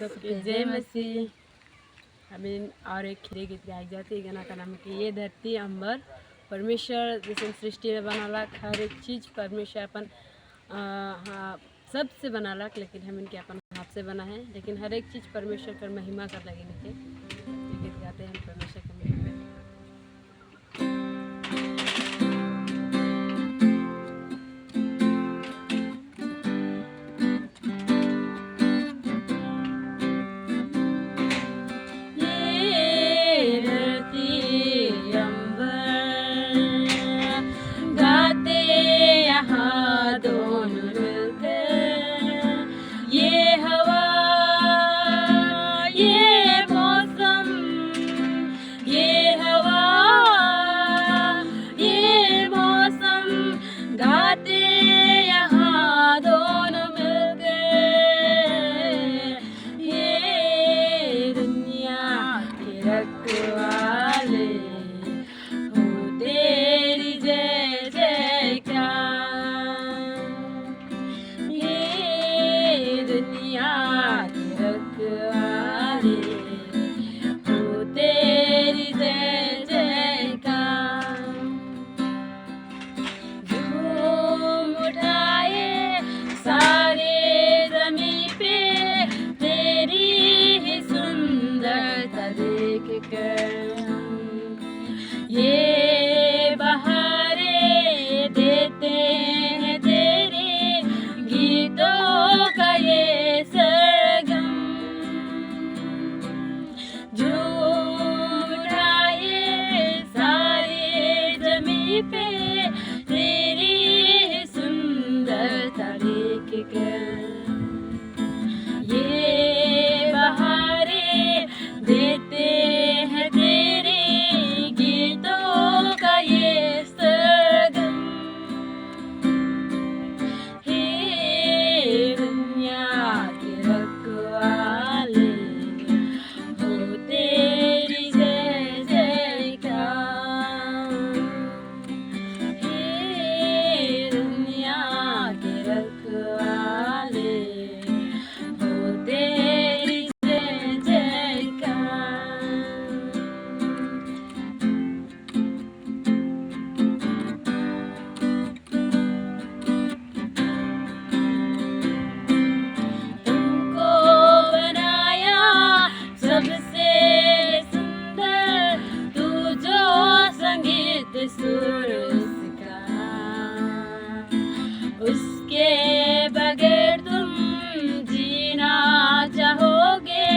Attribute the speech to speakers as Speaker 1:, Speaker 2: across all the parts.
Speaker 1: सबके जय मसीह। हमें और एक खीरे गीत गाई जाती है। गाना का नाम है कि ये धरती अंबर परमेश्वर जैसे सृष्टि में बनाला हर एक चीज़ परमेश्वर अपन हाँ सबसे बनाला, लेकिन हम इनके अपन हाथ से बना है, लेकिन हर एक चीज़ परमेश्वर कर महिमा कर लगे नीचे। ये गीत गाते हैं परमेश्वर का महिमा। ये बहारे देते हैं तेरे गीतों का ये सरगम, झूम उठाए सारे जमी पे तेरी सुंदरता देख कर। ये बहारे देते हैं तेरे गीतों का ये सरगम, हे दुनिया के रखवाले हो तेरी जय जयकार। हे दुनिया के रखवाले हो तेरी जय जयकार। सुर उसका, उसके बगैर तुम जीना चाहोगे,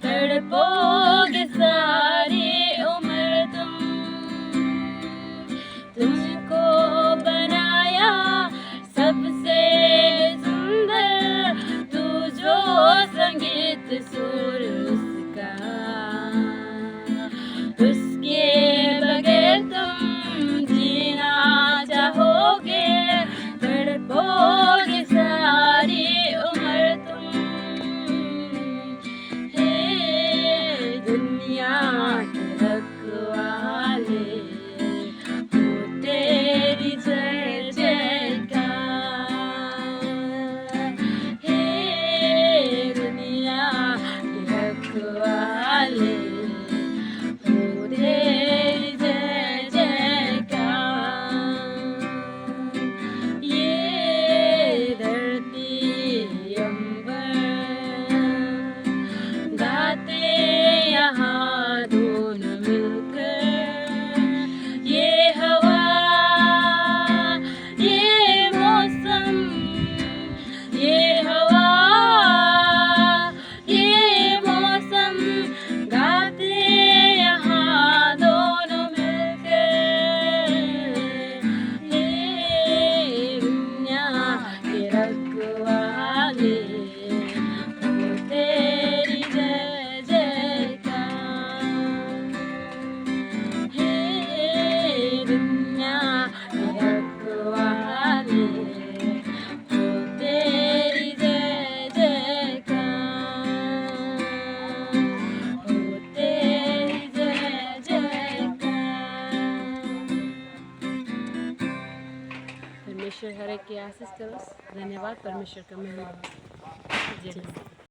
Speaker 1: तड़पोगे सारी उम्र तुम। तुमको बनाया सबसे सुंदर, तू जो संगीत सुर उसका, उसके बगैर तुम चाहोगे, तड़पोगे सारी उम्र तुम। हे दुनिया के रखवाले हो तेरी जय जयकार। हे दुनिया के रखवाले हो तेरी जय जयकार। यहाँ दोनों मिलकर, ये हवा ये मौसम, ये हवा ये मौसम, गाते यहाँ दोनों मिलकर। ये दुनिया के रखवाले हो तेरी जय जयकार। हे दुनिया के रखवाले हो तेरी जय जयकार, हो तेरी जय जयकार। परमेश्वर हर एक की आशीष करो। धन्यवाद। परमेश्वर का महिमा। जय